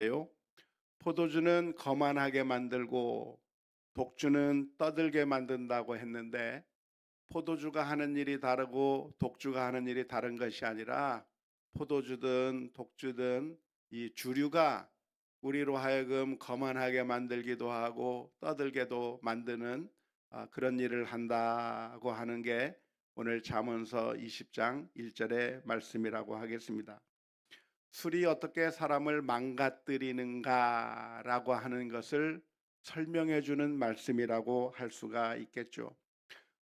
요 포도주는 거만하게 만들고 독주는 떠들게 만든다고 했는데, 포도주가 하는 일이 다르고 독주가 하는 일이 다른 것이 아니라, 포도주든 독주든 이 주류가 우리로 하여금 거만하게 만들기도 하고 떠들게도 만드는 그런 일을 한다고 하는 게 오늘 잠언서 20장 1절의 말씀이라고 하겠습니다. 술이 어떻게 사람을 망가뜨리는가라고 하는 것을 설명해 주는 말씀이라고 할 수가 있겠죠.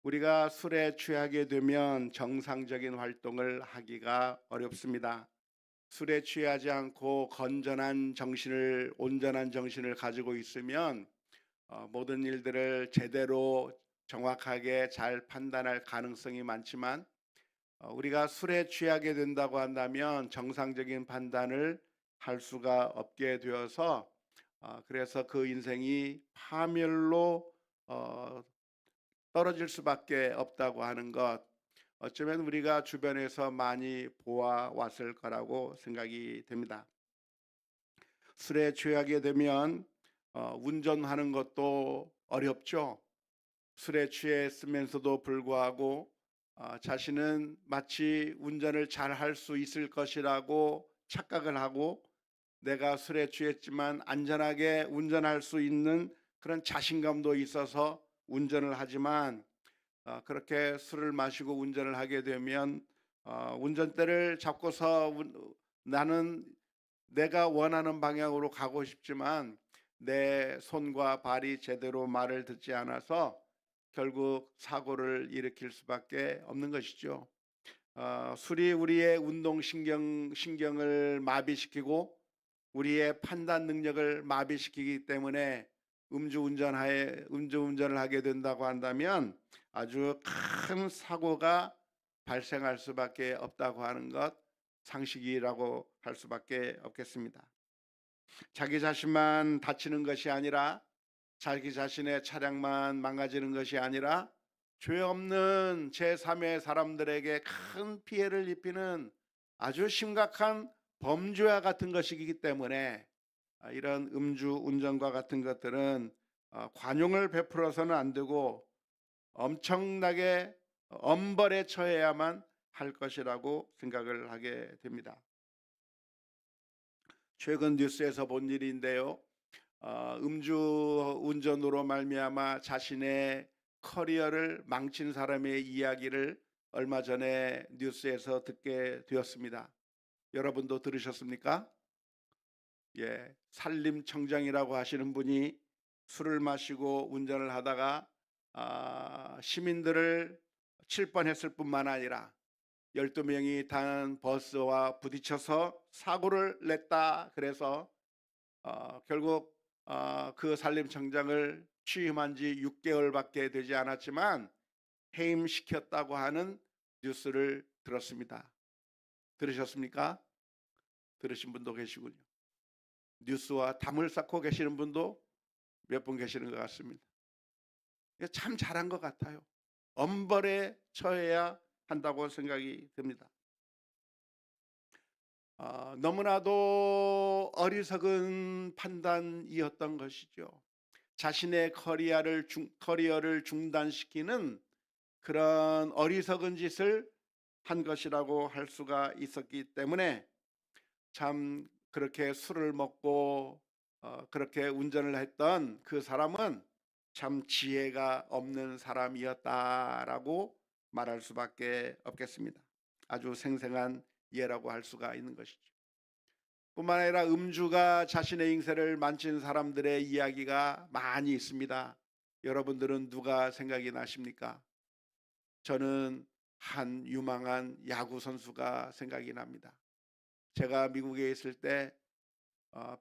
우리가 술에 취하게 되면 정상적인 활동을 하기가 어렵습니다. 술에 취하지 않고 온전한 정신을 가지고 있으면 모든 일들을 제대로 정확하게 잘 판단할 가능성이 많지만, 우리가 술에 취하게 된다고 한다면 정상적인 판단을 할 수가 없게 되어서, 그래서 그 인생이 파멸로 어, 떨어질 수밖에 없다고 하는 것, 어쩌면 우리가 주변에서 많이 보아왔을 거라고 생각이 됩니다. 술에 취하게 되면 운전하는 것도 어렵죠. 술에 취했으면서도 불구하고 자신은 마치 운전을 잘 할 수 있을 것이라고 착각을 하고, 내가 술에 취했지만 안전하게 운전할 수 있는 그런 자신감도 있어서 운전을 하지만, 그렇게 술을 마시고 운전을 하게 되면 운전대를 잡고서 나는 내가 원하는 방향으로 가고 싶지만 내 손과 발이 제대로 말을 듣지 않아서 결국 사고를 일으킬 수밖에 없는 것이죠. 술이 우리의 신경을 마비시키고 우리의 판단 능력을 마비시키기 때문에 음주운전을 하게 된다고 한다면 아주 큰 사고가 발생할 수밖에 없다고 하는 것, 상식이라고 할 수밖에 없겠습니다. 자기 자신만 다치는 것이 아니라, 자기 자신의 차량만 망가지는 것이 아니라 죄 없는 제3의 사람들에게 큰 피해를 입히는 아주 심각한 범죄와 같은 것이기 때문에, 이런 음주 운전과 같은 것들은 관용을 베풀어서는 안 되고 엄청나게 엄벌에 처해야만 할 것이라고 생각을 하게 됩니다. 최근 뉴스에서 본 일인데요. 음주 운전으로 말미암아 자신의 커리어를 망친 사람의 이야기를 얼마 전에 뉴스에서 듣게 되었습니다. 여러분도 들으셨습니까? 예, 산림청장이라고 하시는 분이 술을 마시고 운전을 하다가 시민들을 칠 뻔했을 뿐만 아니라 12명이 탄 버스와 부딪혀서 사고를 냈다. 그래서 결국 그 산림청장을 취임한 지 6개월밖에 되지 않았지만 해임시켰다고 하는 뉴스를 들었습니다. 들으셨습니까? 들으신 분도 계시군요. 뉴스와 담을 쌓고 계시는 분도 몇 분 계시는 것 같습니다. 참 잘한 것 같아요. 엄벌에 처해야 한다고 생각이 듭니다. 너무나도 어리석은 판단이었던 것이죠. 자신의 커리어를 중단시키는 그런 어리석은 짓을 한 것이라고 할 수가 있었기 때문에, 참 그렇게 술을 먹고 그렇게 운전을 했던 그 사람은 참 지혜가 없는 사람이었다라고 말할 수밖에 없겠습니다. 아주 생생한 예라고 할 수가 있는 것이죠. 뿐만 아니라 음주가 자신의 인생을 망친 사람들의 이야기가 많이 있습니다. 여러분들은 누가 생각이 나십니까? 저는 한 유망한 야구 선수가 생각이 납니다. 제가 미국에 있을 때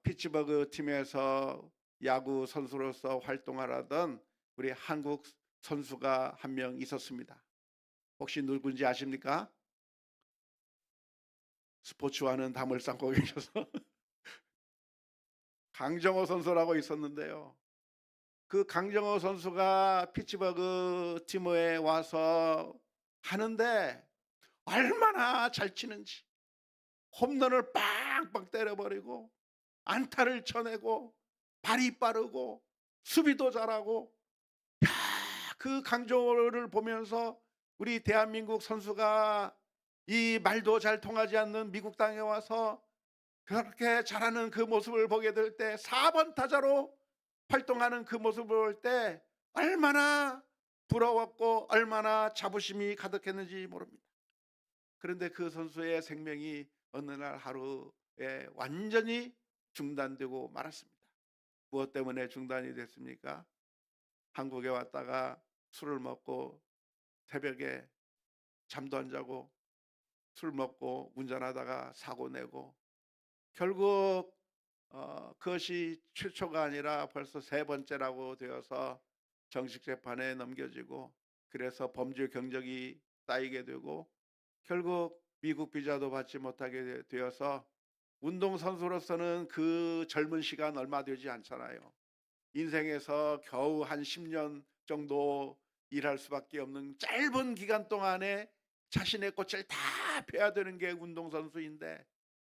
피츠버그 팀에서 야구 선수로서 활동하던 우리 한국 선수가 한 명 있었습니다. 혹시 누군지 아십니까? 스포츠와는 담을 쌓고 계셔서 강정호 선수라고 있었는데요. 그 강정호 선수가 피츠버그 팀에 와서 하는데 얼마나 잘 치는지 홈런을 빵빵 때려버리고 안타를 쳐내고 발이 빠르고 수비도 잘하고, 야, 그 강조를 보면서 우리 대한민국 선수가 이 말도 잘 통하지 않는 미국 땅에 와서 그렇게 잘하는 그 모습을 보게 될 때, 4번 타자로 활동하는 그 모습을 볼 때 얼마나 부러웠고 얼마나 자부심이 가득했는지 모릅니다. 그런데 그 선수의 생명이 어느 날 하루에 완전히 중단되고 말았습니다. 무엇 때문에 중단이 됐습니까? 한국에 왔다가 술을 먹고 새벽에 잠도 안 자고 술 먹고 운전하다가 사고 내고, 결국 그것이 최초가 아니라 벌써 세 번째라고 되어서 정식 재판에 넘겨지고, 그래서 범죄 경력이 쌓이게 되고 결국 미국 비자도 받지 못하게 되어서, 운동선수로서는 그 젊은 시간 얼마 되지 않잖아요. 인생에서 겨우 한 10년 정도 일할 수밖에 없는 짧은 기간 동안에 자신의 꽃을 다 펴야 되는 게 운동선수인데,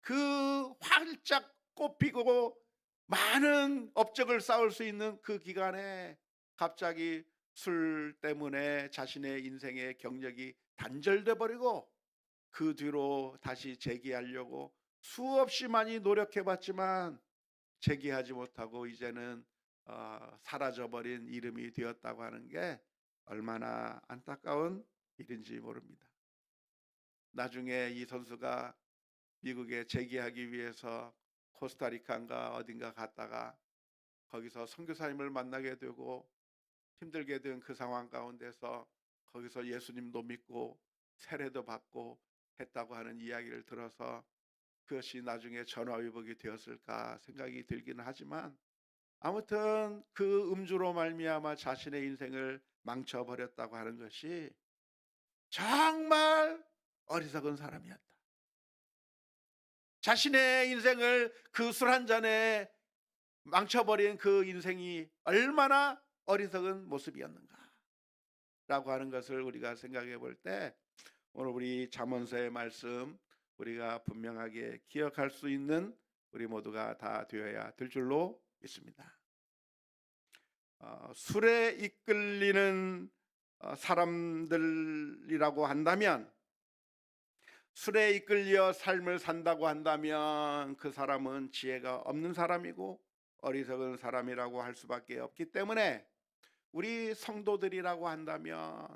그 활짝 꽃피고 많은 업적을 쌓을 수 있는 그 기간에 갑자기 술 때문에 자신의 인생의 경력이 단절돼 버리고, 그 뒤로 다시 재기하려고 수없이 많이 노력해 봤지만 재기하지 못하고 이제는 사라져버린 이름이 되었다고 하는 게 얼마나 안타까운 일인지 모릅니다. 나중에 이 선수가 미국에 재기하기 위해서 코스타리카인가 어딘가 갔다가 거기서 선교사님을 만나게 되고 힘들게 된 그 상황 가운데서 거기서 예수님도 믿고 세례도 받고 했다고 하는 이야기를 들어서, 그것이 나중에 전화위복이 되었을까 생각이 들기는 하지만, 아무튼 그 음주로 말미암아 자신의 인생을 망쳐버렸다고 하는 것이 정말 어리석은 사람이었다. 자신의 인생을 그 술 한 잔에 망쳐버린 그 인생이 얼마나 어리석은 모습이었는가 라고 하는 것을 우리가 생각해 볼 때, 오늘 우리 잠언서의 말씀 우리가 분명하게 기억할 수 있는 우리 모두가 다 되어야 될 줄로 믿습니다. 술에 이끌리는 사람들이라고 한다면, 술에 이끌려 삶을 산다고 한다면 그 사람은 지혜가 없는 사람이고 어리석은 사람이라고 할 수밖에 없기 때문에, 우리 성도들이라고 한다면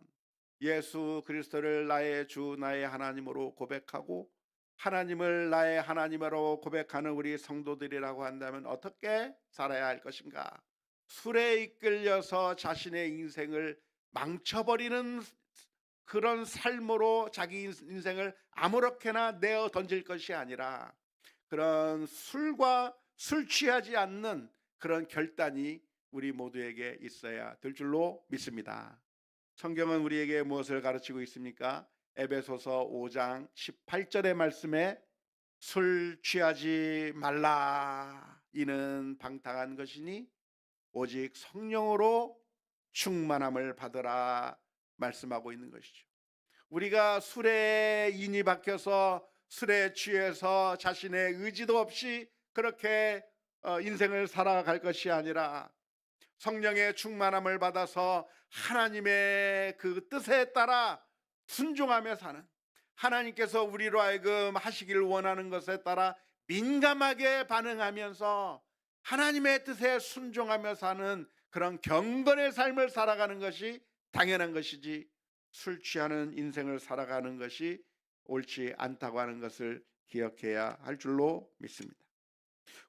예수 그리스도를 나의 주 나의 하나님으로 고백하고 하나님을 나의 하나님으로 고백하는 우리 성도들이라고 한다면 어떻게 살아야 할 것인가? 술에 이끌려서 자신의 인생을 망쳐버리는 그런 삶으로 자기 인생을 아무렇게나 내어 던질 것이 아니라, 그런 술과 술 취하지 않는 그런 결단이 우리 모두에게 있어야 될 줄로 믿습니다. 성경은 우리에게 무엇을 가르치고 있습니까? 에베소서 5장 18절의 말씀에 술 취하지 말라, 이는 방탕한 것이니 오직 성령으로 충만함을 받으라 말씀하고 있는 것이죠. 우리가 술에 인이 박혀서 술에 취해서 자신의 의지도 없이 그렇게 인생을 살아갈 것이 아니라, 성령의 충만함을 받아서 하나님의 그 뜻에 따라 순종하며 사는, 하나님께서 우리로 하여금 하시기를 원하는 것에 따라 민감하게 반응하면서 하나님의 뜻에 순종하며 사는 그런 경건의 삶을 살아가는 것이 당연한 것이지, 술 취하는 인생을 살아가는 것이 옳지 않다고 하는 것을 기억해야 할 줄로 믿습니다.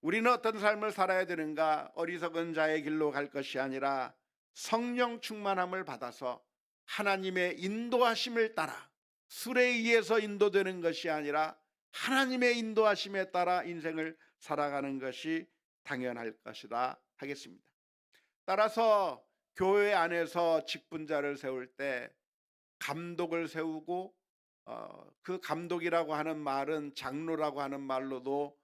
우리는 어떤 삶을 살아야 되는가? 어리석은 자의 길로 갈 것이 아니라 성령 충만함을 받아서 하나님의 인도하심을 따라, 술에 의해서 인도되는 것이 아니라 하나님의 인도하심에 따라 인생을 살아가는 것이 당연할 것이다 하겠습니다. 따라서 교회 안에서 직분자를 세울 때 감독을 세우고, 그 감독이라고 하는 말은 장로라고 하는 말로도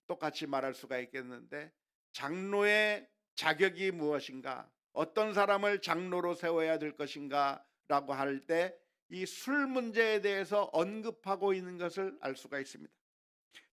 똑같이 말할 수가 있겠는데, 장로의 자격이 무엇인가, 어떤 사람을 장로로 세워야 될 것인가 라고 할 때 이 술 문제에 대해서 언급하고 있는 것을 알 수가 있습니다.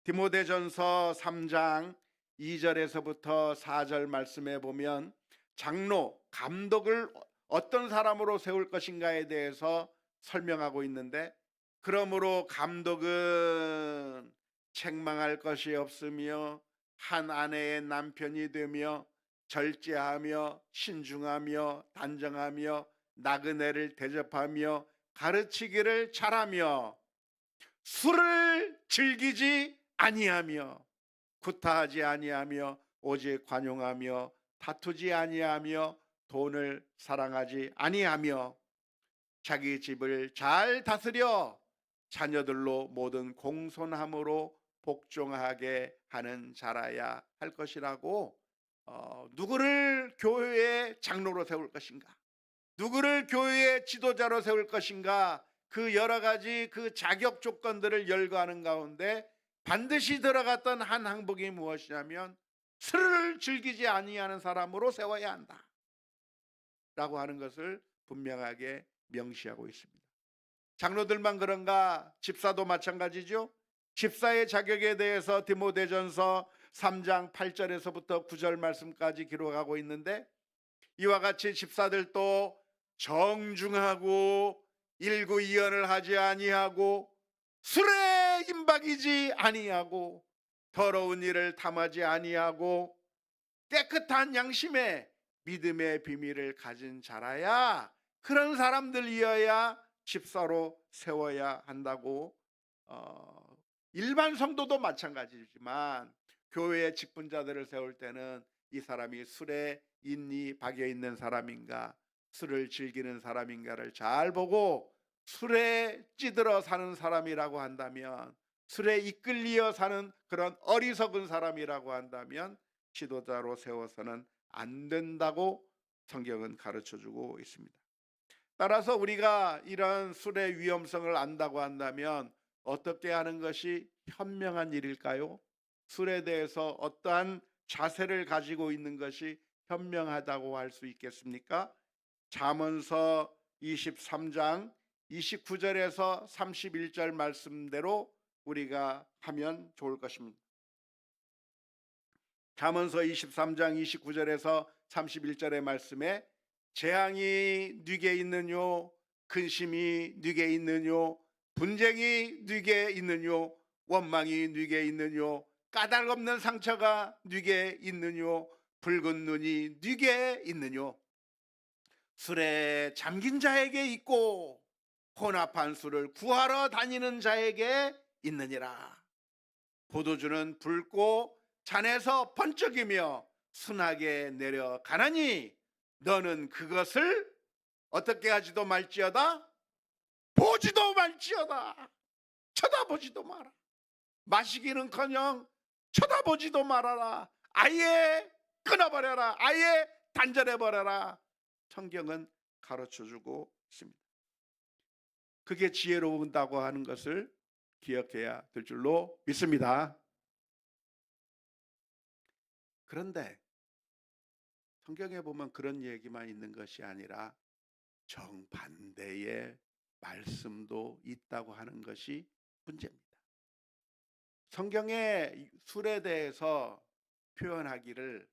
디모데전서 3장 2절에서부터 4절 말씀에 보면 장로, 감독을 어떤 사람으로 세울 것인가에 대해서 설명하고 있는데, 그러므로 감독은 책망할 것이 없으며 한 아내의 남편이 되며 절제하며 신중하며 단정하며 나그네를 대접하며 가르치기를 잘하며 술을 즐기지 아니하며 구타하지 아니하며 오직 관용하며 다투지 아니하며 돈을 사랑하지 아니하며 자기 집을 잘 다스려 자녀들로 모든 공손함으로 복종하게 하는 자라야 할 것이라고, 누구를 교회의 장로로 세울 것인가, 누구를 교회의 지도자로 세울 것인가, 그 여러 가지 그 자격 조건들을 열거하는 가운데 반드시 들어갔던 한 항목이 무엇이냐면 술을 즐기지 아니하는 사람으로 세워야 한다 라고 하는 것을 분명하게 명시하고 있습니다. 장로들만 그런가? 집사도 마찬가지죠. 집사의 자격에 대해서 디모데전서 3장 8절에서부터 9절 말씀까지 기록하고 있는데, 이와 같이 집사들도 정중하고 일구이연을 하지 아니하고 술에 임박이지 아니하고 더러운 일을 탐하지 아니하고 깨끗한 양심에 믿음의 비밀을 가진 자라야, 그런 사람들이어야 집사로 세워야 한다고, 일반 성도도 마찬가지지만 교회의 직분자들을 세울 때는 이 사람이 술에 인이 박여 있는 사람인가, 술을 즐기는 사람인가를 잘 보고, 술에 찌들어 사는 사람이라고 한다면, 술에 이끌려 사는 그런 어리석은 사람이라고 한다면 지도자로 세워서는 안 된다고 성경은 가르쳐주고 있습니다. 따라서 우리가 이런 술의 위험성을 안다고 한다면 어떻게 하는 것이 현명한 일일까요? 술에 대해서 어떠한 자세를 가지고 있는 것이 현명하다고 할 수 있겠습니까? 잠언서 23장 29절에서 31절 말씀대로 우리가 하면 좋을 것입니다. 잠언서 23장 29절에서 31절의 말씀에 재앙이 네게 있느뇨, 근심이 네게 있느뇨, 분쟁이 네게 있느뇨, 원망이 네게 있느뇨, 까닭없는 상처가 네게 있느뇨, 붉은 눈이 네게 있느뇨. 술에 잠긴 자에게 있고 혼합한 술을 구하러 다니는 자에게 있느니라. 포도주는 붉고 잔에서 번쩍이며 순하게 내려가나니 너는 그것을 어떻게 하지도 말지어다, 보지도 말지어다. 쳐다보지도 마라. 마시기는커녕 쳐다보지도 말아라. 아예 끊어버려라. 아예 단절해버려라. 성경은 가르쳐주고 있습니다. 그게 지혜로운다고 하는 것을 기억해야 될 줄로 믿습니다. 그런데 성경에 보면 그런 얘기만 있는 것이 아니라 정반대의 말씀도 있다고 하는 것이 문제입니다. 성경에 술에 대해서 표현하기를,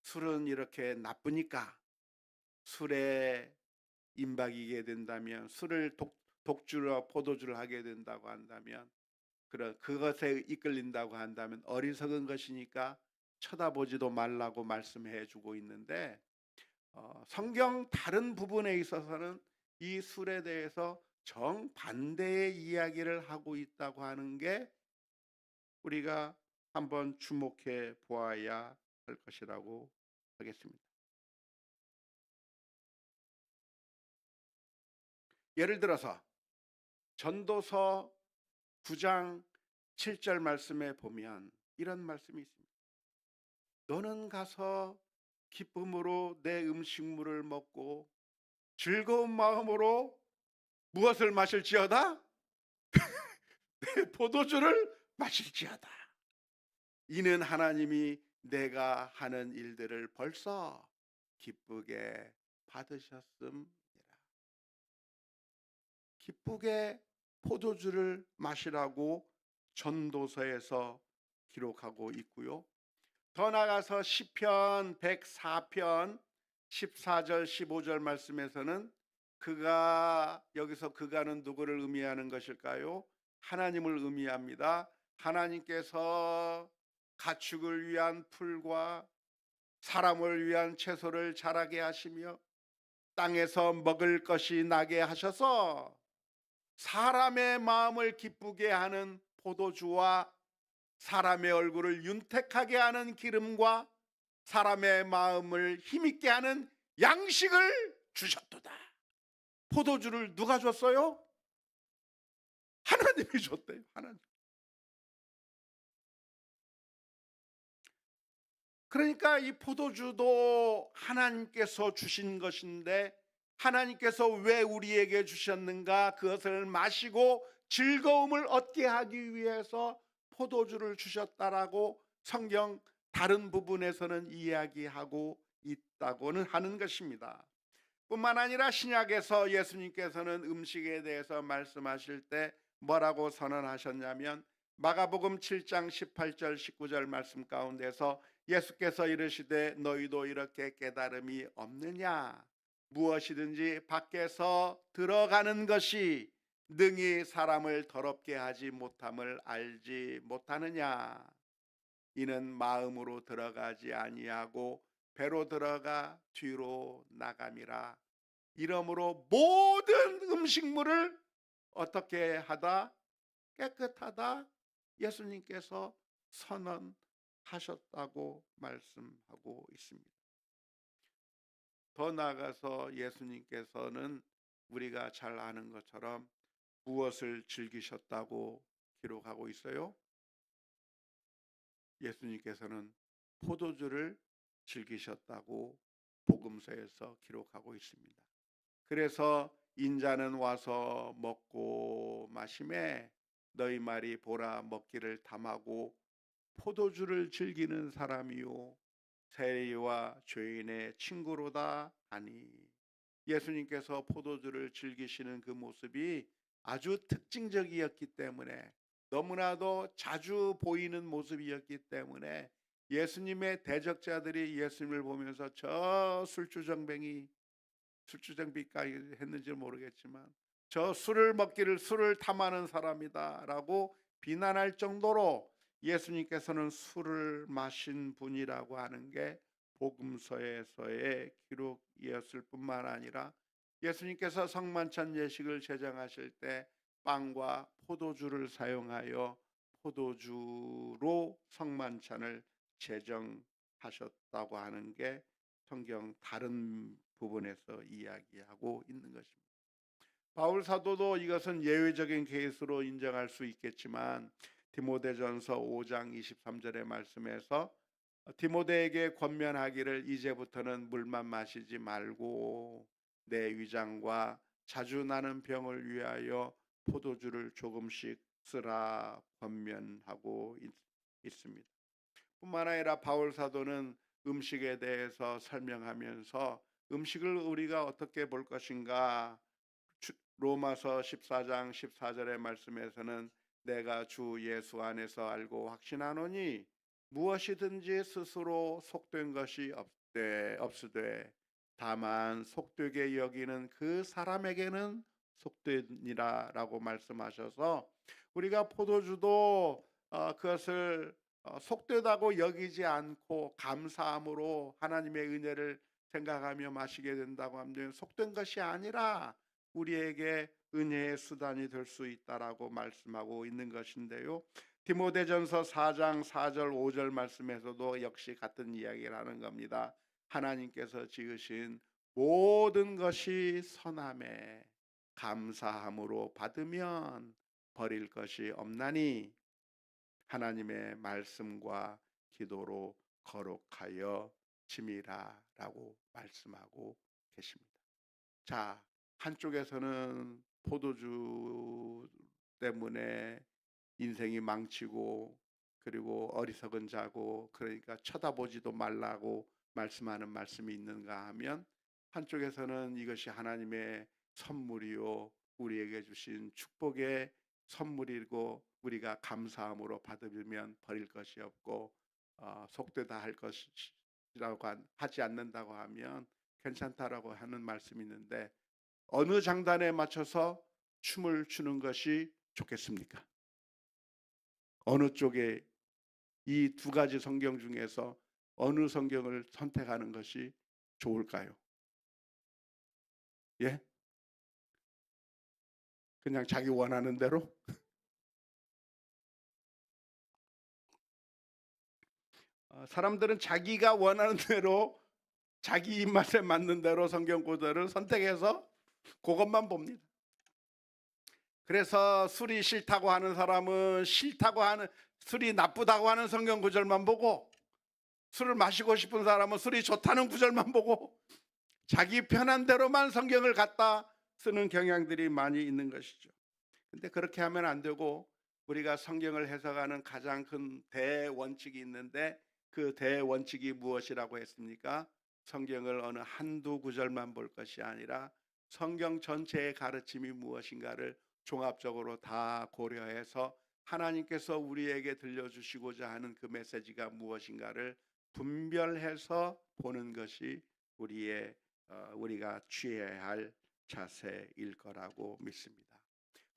술은 이렇게 나쁘니까, 술에 임박이게 된다면, 술을 독주로 포도주를 하게 된다고 한다면, 그것에 이끌린다고 한다면 어리석은 것이니까 쳐다보지도 말라고 말씀해 주고 있는데, 성경 다른 부분에 있어서는 이 술에 대해서 정반대의 이야기를 하고 있다고 하는 게 우리가 한번 주목해 보아야 할 것이라고 하겠습니다. 예를 들어서 전도서 9장 7절 말씀에 보면 이런 말씀이 있습니다. 너는 가서 기쁨으로 내 음식물을 먹고 즐거운 마음으로 무엇을 마실지어다? 내 포도주를 마실지어다. 이는 하나님이 내가 하는 일들을 벌써 기쁘게 받으셨음이라. 기쁘게 포도주를 마시라고 전도서에서 기록하고 있고요. 더 나아가서 시편 104편 14절 15절 말씀에서는 그가, 여기서 그가는 누구를 의미하는 것일까요? 하나님을 의미합니다. 하나님께서 가축을 위한 풀과 사람을 위한 채소를 자라게 하시며 땅에서 먹을 것이 나게 하셔서 사람의 마음을 기쁘게 하는 포도주와 사람의 얼굴을 윤택하게 하는 기름과 사람의 마음을 힘있게 하는 양식을 주셨도다. 포도주를 누가 줬어요? 하나님이 줬대요. 하나님. 그러니까 이 포도주도 하나님께서 주신 것인데, 하나님께서 왜 우리에게 주셨는가? 그것을 마시고 즐거움을 얻게 하기 위해서 포도주를 주셨다라고 성경 다른 부분에서는 이야기하고 있다고는 하는 것입니다. 뿐만 아니라 신약에서 예수님께서는 음식에 대해서 말씀하실 때 뭐라고 선언하셨냐면, 마가복음 7장 18절 19절 말씀 가운데서 예수께서 이르시되 너희도 이렇게 깨달음이 없느냐? 무엇이든지 밖에서 들어가는 것이 능히 사람을 더럽게 하지 못함을 알지 못하느냐? 이는 마음으로 들어가지 아니하고 배로 들어가 뒤로 나감이라. 이러므로 모든 음식물을 어떻게 하다? 깨끗하다. 예수님께서 선언하셨다고 말씀하고 있습니다. 더 나아가서 예수님께서는 우리가 잘 아는 것처럼 무엇을 즐기셨다고 기록하고 있어요? 예수님께서는 포도주를 즐기셨다고 복음서에서 기록하고 있습니다. 그래서 인자는 와서 먹고 마시매 너희 말이 보라 먹기를 탐하고 포도주를 즐기는 사람이요 세리와 죄인의 친구로다 하니, 예수님께서 포도주를 즐기시는 그 모습이 아주 특징적이었기 때문에, 너무나도 자주 보이는 모습이었기 때문에 예수님의 대적자들이 예수님을 보면서 저 술주정뱅이까지 했는지 모르겠지만 저 술을 먹기를 술을 탐하는 사람이다 라고 비난할 정도로 예수님께서는 술을 마신 분이라고 하는 게 복음서에서의 기록이었을 뿐만 아니라, 예수님께서 성만찬 예식을 제정하실 때 빵과 포도주를 사용하여 포도주로 성만찬을 제정하셨다고 하는 게 성경 다른 부분에서 이야기하고 있는 것입니다. 바울 사도도 이것은 예외적인 케이스로 인정할 수 있겠지만, 디모데전서 5장 23절의 말씀에서 디모데에게 권면하기를 이제부터는 물만 마시지 말고 내 위장과 자주 나는 병을 위하여 포도주를 조금씩 쓰라 권면하고 있습니다. 뿐만 아니라 바울 사도는 음식에 대해서 설명하면서 음식을 우리가 어떻게 볼 것인가, 로마서 14장 14절의 말씀에서는 내가 주 예수 안에서 알고 확신하노니 무엇이든지 스스로 속된 것이 없으되 다만 속되게 여기는 그 사람에게는 속되니라 라고 말씀하셔서, 우리가 포도주도 그것을 속되다고 여기지 않고 감사함으로 하나님의 은혜를 생각하며 마시게 된다고 하면 속된 것이 아니라 우리에게 은혜의 수단이 될 수 있다라고 말씀하고 있는 것인데요. 디모데전서 4장 4절 5절 말씀에서도 역시 같은 이야기를 하는 겁니다. 하나님께서 지으신 모든 것이 선함에 감사함으로 받으면 버릴 것이 없나니 하나님의 말씀과 기도로 거룩하여 지미라라고 말씀하고 계십니다. 자, 한쪽에서는 포도주 때문에 인생이 망치고 그리고 어리석은 자고 그러니까 쳐다보지도 말라고 말씀하는 말씀이 있는가 하면, 한쪽에서는 이것이 하나님의 선물이요 우리에게 주신 축복의 선물이고 우리가 감사함으로 받으면 버릴 것이 없고, 속되다 할 것이라고 하지 않는다고 하면 괜찮다라고 하는 말씀이 있는데, 어느 장단에 맞춰서 춤을 추는 것이 좋겠습니까? 어느 쪽에, 이 두 가지 성경 중에서 어느 성경을 선택하는 것이 좋을까요? 예? 그냥 자기 원하는 대로? 사람들은 자기가 원하는 대로, 자기 입맛에 맞는 대로 성경 구절을 선택해서 그것만 봅니다. 그래서 술이 싫다고 하는 사람은 술이 나쁘다고 하는 성경 구절만 보고, 술을 마시고 싶은 사람은 술이 좋다는 구절만 보고 자기 편한 대로만 성경을 갖다 쓰는 경향들이 많이 있는 것이죠. 근데 그렇게 하면 안 되고, 우리가 성경을 해석하는 가장 큰 대원칙이 있는데, 그 대원칙이 무엇이라고 했습니까? 성경을 어느 한두 구절만 볼 것이 아니라 성경 전체의 가르침이 무엇인가를 종합적으로 다 고려해서 하나님께서 우리에게 들려주시고자 하는 그 메시지가 무엇인가를 분별해서 보는 것이 우리가 취해야 할 자세일 거라고 믿습니다.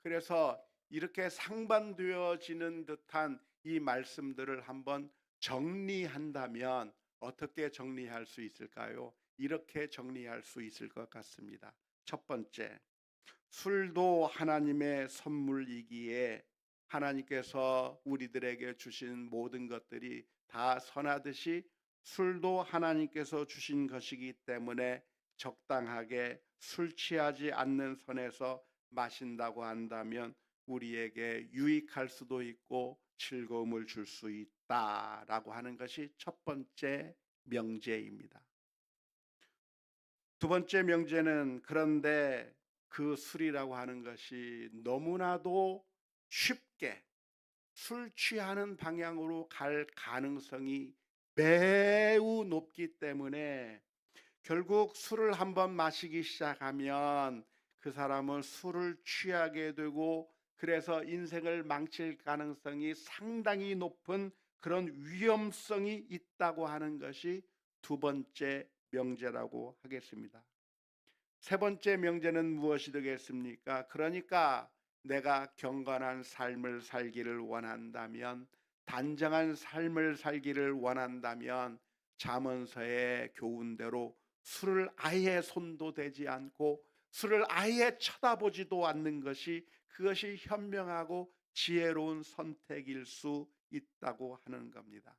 그래서 이렇게 상반되어지는 듯한 이 말씀들을 한번 정리한다면 어떻게 정리할 수 있을까요? 이렇게 정리할 수 있을 것 같습니다. 첫 번째, 술도 하나님의 선물이기에 하나님께서 우리들에게 주신 모든 것들이 다 선하듯이 술도 하나님께서 주신 것이기 때문에 적당하게 술 취하지 않는 선에서 마신다고 한다면 우리에게 유익할 수도 있고 즐거움을 줄 수 있다라고 하는 것이 첫 번째 명제입니다. 두 번째 명제는, 그런데 그 술이라고 하는 것이 너무나도 쉽게 술 취하는 방향으로 갈 가능성이 매우 높기 때문에 결국 술을 한번 마시기 시작하면 그 사람은 술을 취하게 되고, 그래서 인생을 망칠 가능성이 상당히 높은 그런 위험성이 있다고 하는 것이 두 번째 명제라고 하겠습니다. 세 번째 명제는 무엇이 되겠습니까? 그러니까 내가 경건한 삶을 살기를 원한다면, 단정한 삶을 살기를 원한다면 잠언서의 교훈대로 술을 아예 손도 대지 않고 술을 아예 쳐다보지도 않는 것이, 그것이 현명하고 지혜로운 선택일 수 있다고 하는 겁니다.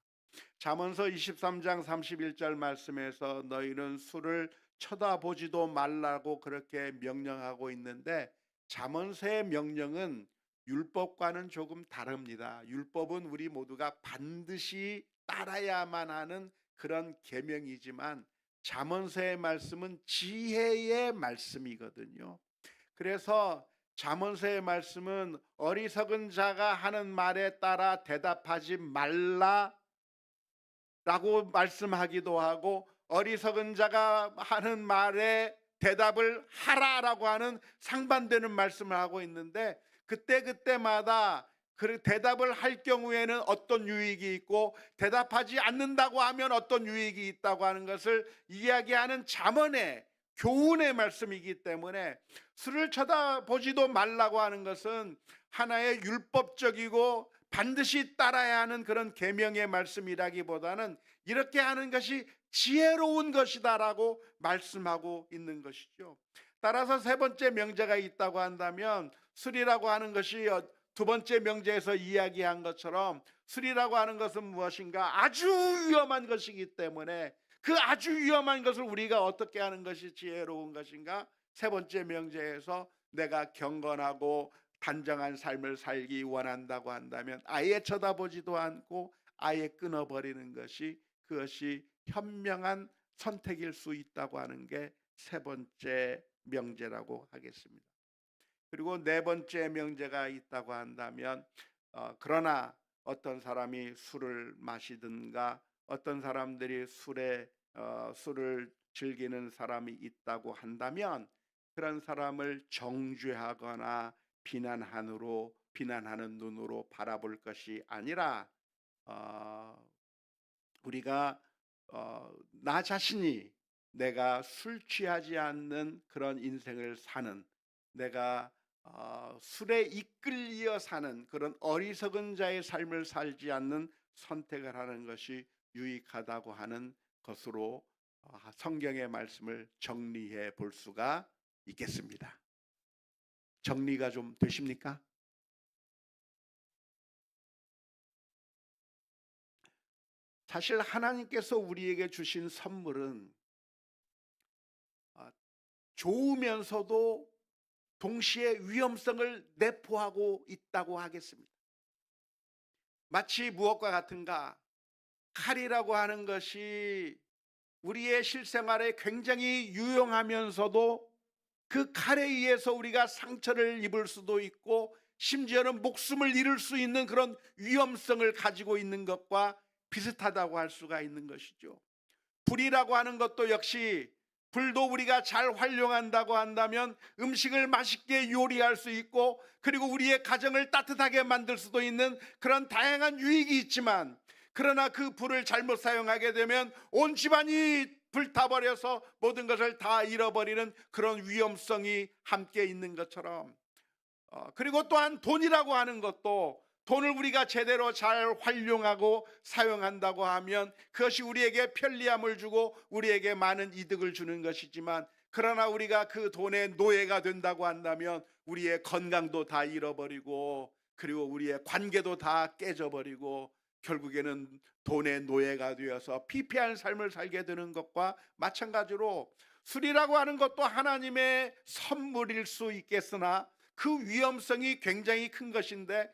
잠언서 23장 31절 말씀에서 너희는 술을 쳐다보지도 말라고 그렇게 명령하고 있는데, 잠언서의 명령은 율법과는 조금 다릅니다. 율법은 우리 모두가 반드시 따라야만 하는 그런 계명이지만, 잠언서의 말씀은 지혜의 말씀이거든요. 그래서 잠언서의 말씀은 어리석은 자가 하는 말에 따라 대답하지 말라 라고 말씀하기도 하고, 어리석은 자가 하는 말에 대답을 하라라고 하는 상반되는 말씀을 하고 있는데, 그때마다 그 대답을 할 경우에는 어떤 유익이 있고 대답하지 않는다고 하면 어떤 유익이 있다고 하는 것을 이야기하는 잠언의 교훈의 말씀이기 때문에, 술을 쳐다보지도 말라고 하는 것은 하나의 율법적이고 반드시 따라야 하는 그런 계명의 말씀이라기보다는 이렇게 하는 것이 지혜로운 것이다라고 말씀하고 있는 것이죠. 따라서 세 번째 명제가 있다고 한다면, 술이라고 하는 것이 두 번째 명제에서 이야기한 것처럼 술이라고 하는 것은 무엇인가? 아주 위험한 것이기 때문에 그 아주 위험한 것을 우리가 어떻게 하는 것이 지혜로운 것인가? 세 번째 명제에서 내가 경건하고 단정한 삶을 살기 원한다고 한다면 아예 쳐다보지도 않고 아예 끊어버리는 것이, 그것이 현명한 선택일 수 있다고 하는 게 세 번째 명제라고 하겠습니다. 그리고 네 번째 명제가 있다고 한다면, 그러나 어떤 사람이 술을 마시든가 어떤 사람들이 술을 즐기는 사람이 있다고 한다면, 그런 사람을 정죄하거나 비난하는 눈으로 바라볼 것이 아니라 우리가 나 자신이 내가 술 취하지 않는 그런 인생을 사는, 내가 술에 이끌려 사는 그런 어리석은 자의 삶을 살지 않는 선택을 하는 것이 유익하다고 하는 것으로 성경의 말씀을 정리해 볼 수가 있겠습니다. 정리가 좀 되십니까? 사실 하나님께서 우리에게 주신 선물은 좋으면서도 동시에 위험성을 내포하고 있다고 하겠습니다. 마치 무엇과 같은가? 칼이라고 하는 것이 우리의 실생활에 굉장히 유용하면서도 그 칼에 의해서 우리가 상처를 입을 수도 있고 심지어는 목숨을 잃을 수 있는 그런 위험성을 가지고 있는 것과 비슷하다고 할 수가 있는 것이죠. 불이라고 하는 것도 역시, 불도 우리가 잘 활용한다고 한다면 음식을 맛있게 요리할 수 있고, 그리고 우리의 가정을 따뜻하게 만들 수도 있는 그런 다양한 유익이 있지만, 그러나 그 불을 잘못 사용하게 되면 온 집안이 불타버려서 모든 것을 다 잃어버리는 그런 위험성이 함께 있는 것처럼, 그리고 또한 돈이라고 하는 것도, 돈을 우리가 제대로 잘 활용하고 사용한다고 하면 그것이 우리에게 편리함을 주고 우리에게 많은 이득을 주는 것이지만, 그러나 우리가 그 돈의 노예가 된다고 한다면 우리의 건강도 다 잃어버리고, 그리고 우리의 관계도 다 깨져버리고, 결국에는 돈의 노예가 되어서 피폐한 삶을 살게 되는 것과 마찬가지로, 술이라고 하는 것도 하나님의 선물일 수 있겠으나 그 위험성이 굉장히 큰 것인데,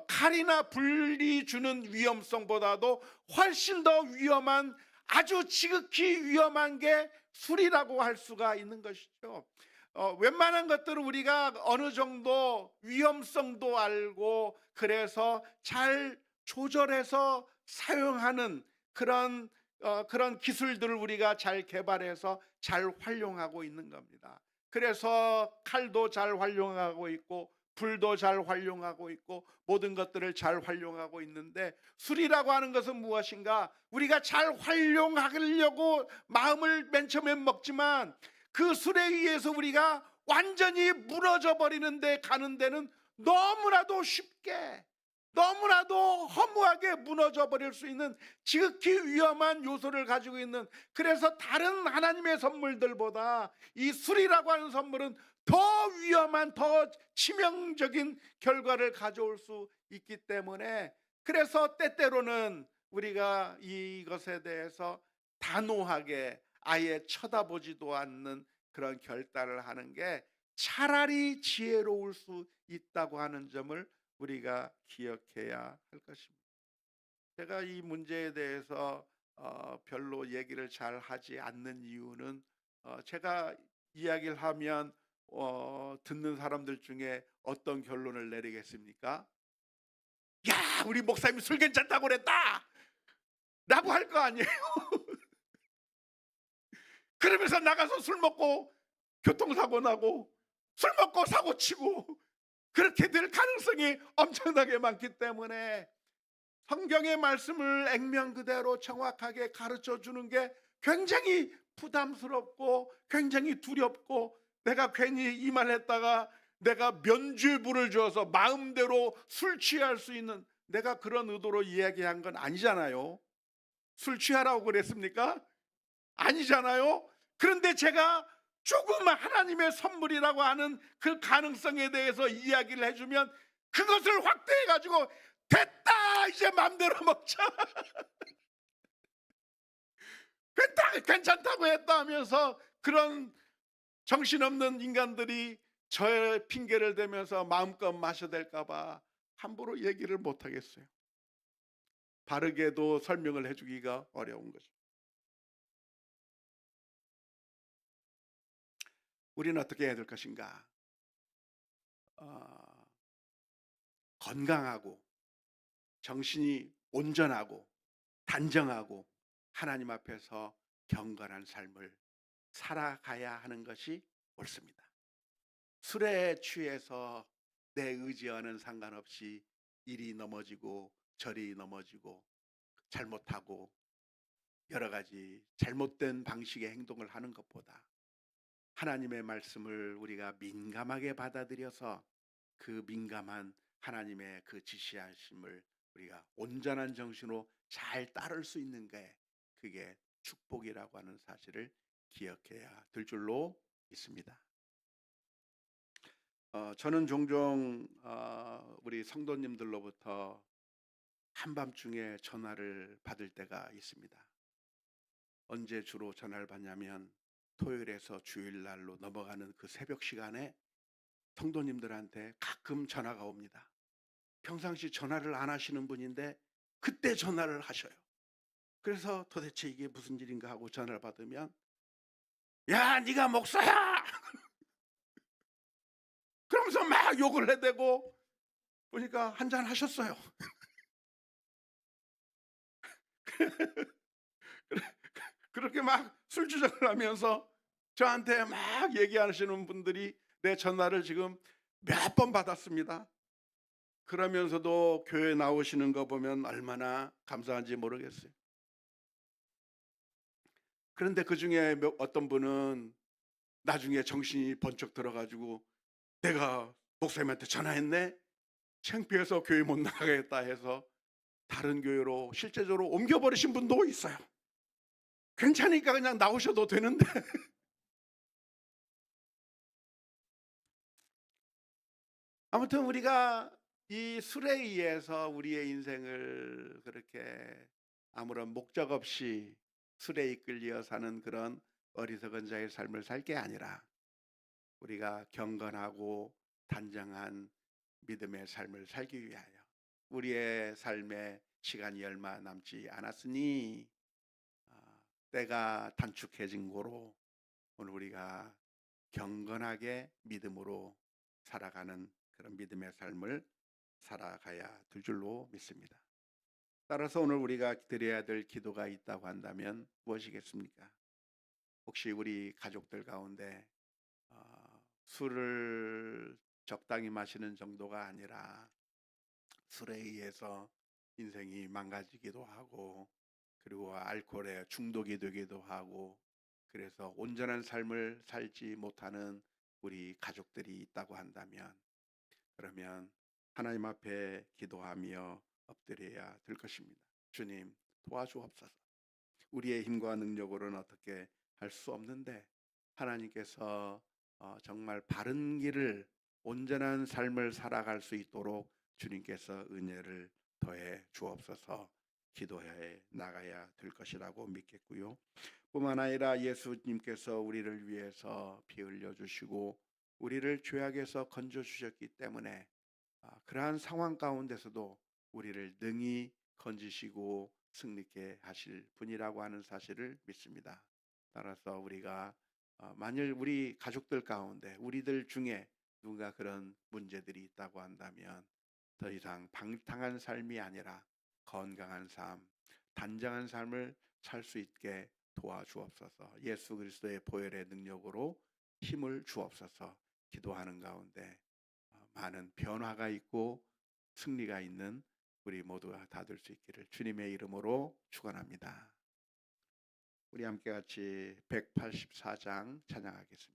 칼이나 불이 주는 위험성보다도 훨씬 더 위험한, 아주 지극히 위험한 게 술이라고 할 수가 있는 것이죠. 웬만한 것들은 우리가 어느 정도 위험성도 알고 그래서 잘 조절해서 사용하는 그런 기술들을 우리가 잘 개발해서 잘 활용하고 있는 겁니다. 그래서 칼도 잘 활용하고 있고 불도 잘 활용하고 있고 모든 것들을 잘 활용하고 있는데, 술이라고 하는 것은 무엇인가? 우리가 잘 활용하려고 마음을 맨 처음에 먹지만 그 술에 의해서 우리가 완전히 무너져 버리는데 가는 데는 너무나도 쉽게, 너무나도 허무하게 무너져 버릴 수 있는 지극히 위험한 요소를 가지고 있는, 그래서 다른 하나님의 선물들보다 이 술이라고 하는 선물은 더 위험한, 더 치명적인 결과를 가져올 수 있기 때문에, 그래서 때때로는 우리가 이것에 대해서 단호하게 아예 쳐다보지도 않는 그런 결단을 하는 게 차라리 지혜로울 수 있다고 하는 점을 우리가 기억해야 할 것입니다. 제가 이 문제에 대해서 별로 얘기를 잘 하지 않는 이유는, 제가 이야기를 하면 듣는 사람들 중에 어떤 결론을 내리겠습니까? 야, 우리 목사님이 술 괜찮다고 그랬다 라고 할 거 아니에요. 그러면서 나가서 술 먹고 교통사고 나고 술 먹고 사고 치고 그렇게 될 가능성이 엄청나게 많기 때문에, 성경의 말씀을 액면 그대로 정확하게 가르쳐 주는 게 굉장히 부담스럽고 굉장히 두렵고, 내가 괜히 이 말 했다가 내가 면죄부를 줘서 마음대로 술 취할 수 있는, 내가 그런 의도로 이야기한 건 아니잖아요. 술 취하라고 그랬습니까? 아니잖아요. 그런데 제가 조금 하나님의 선물이라고 하는 그 가능성에 대해서 이야기를 해주면 그것을 확대해 가지고 됐다, 이제 맘대로 먹자, 괜찮다고 했다 하면서 그런 정신없는 인간들이 저의 핑계를 대면서 마음껏 마셔댈까 봐 함부로 얘기를 못 하겠어요. 바르게도 설명을 해주기가 어려운 거죠. 우리는 어떻게 해야 될 것인가? 건강하고 정신이 온전하고 단정하고 하나님 앞에서 경건한 삶을 살아가야 하는 것이 옳습니다. 술에 취해서 내 의지와는 상관없이 이리 넘어지고 저리 넘어지고 잘못하고 여러 가지 잘못된 방식의 행동을 하는 것보다 하나님의 말씀을 우리가 민감하게 받아들여서 그 민감한 하나님의 그 지시하심을 우리가 온전한 정신으로 잘 따를 수 있는 게 그게 축복이라고 하는 사실을 기억해야 될 줄로 믿습니다. 저는 종종 우리 성도님들로부터 한밤중에 전화를 받을 때가 있습니다. 언제 주로 전화를 받냐면 토요일에서 주일날로 넘어가는 그 새벽 시간에 성도님들한테 가끔 전화가 옵니다. 평상시 전화를 안 하시는 분인데 그때 전화를 하셔요. 그래서 도대체 이게 무슨 일인가 하고 전화를 받으면 야, 네가 목사야! 그러면서 막 욕을 해대고 보니까 한잔 하셨어요. 그렇게 막 술주정을 하면서 저한테 막 얘기하시는 분들이 내 전화를 지금 몇 번 받았습니다. 그러면서도 교회 나오시는 거 보면 얼마나 감사한지 모르겠어요. 그런데 그중에 어떤 분은 나중에 정신이 번쩍 들어가지고 내가 목사님한테 전화했네? 창피해서 교회 못 나가겠다 해서 다른 교회로 실제적으로 옮겨버리신 분도 있어요. 괜찮으니까 그냥 나오셔도 되는데. 아무튼 우리가 이 술에 의해서 우리의 인생을 그렇게 아무런 목적 없이 술에 이끌려 사는 그런 어리석은 자의 삶을 살 게 아니라 우리가 경건하고 단정한 믿음의 삶을 살기 위하여 우리의 삶에 시간이 얼마 남지 않았으니 때가 단축해진 고로 오늘 우리가 경건하게 믿음으로 살아가는 그런 믿음의 삶을 살아가야 될 줄로 믿습니다. 따라서 오늘 우리가 드려야 될 기도가 있다고 한다면 무엇이겠습니까? 혹시 우리 가족들 가운데 술을 적당히 마시는 정도가 아니라 술에 의해서 인생이 망가지기도 하고 그리고 알코올에 중독이 되기도 하고 그래서 온전한 삶을 살지 못하는 우리 가족들이 있다고 한다면 그러면 하나님 앞에 기도하며 엎드려야 될 것입니다. 주님 도와주옵소서. 우리의 힘과 능력으로는 어떻게 할 수 없는데 하나님께서 정말 바른 길을 온전한 삶을 살아갈 수 있도록 주님께서 은혜를 더해 주옵소서. 기도해 나가야 될 것이라고 믿겠고요. 뿐만 아니라 예수님께서 우리를 위해서 피 흘려 주시고 우리를 죄악에서 건져 주셨기 때문에 그러한 상황 가운데서도 우리를 능히 건지시고 승리케 하실 분이라고 하는 사실을 믿습니다. 따라서 우리가 만일 우리 가족들 가운데 우리들 중에 누군가 그런 문제들이 있다고 한다면 더 이상 방탕한 삶이 아니라 건강한 삶, 단정한 삶을 살 수 있게 도와주옵소서. 예수 그리스도의 보혈의 능력으로 힘을 주옵소서. 기도하는 가운데 많은 변화가 있고 승리가 있는 우리 모두가 다 될 수 있기를 주님의 이름으로 축원합니다. 우리 함께 같이 184장 찬양하겠습니다.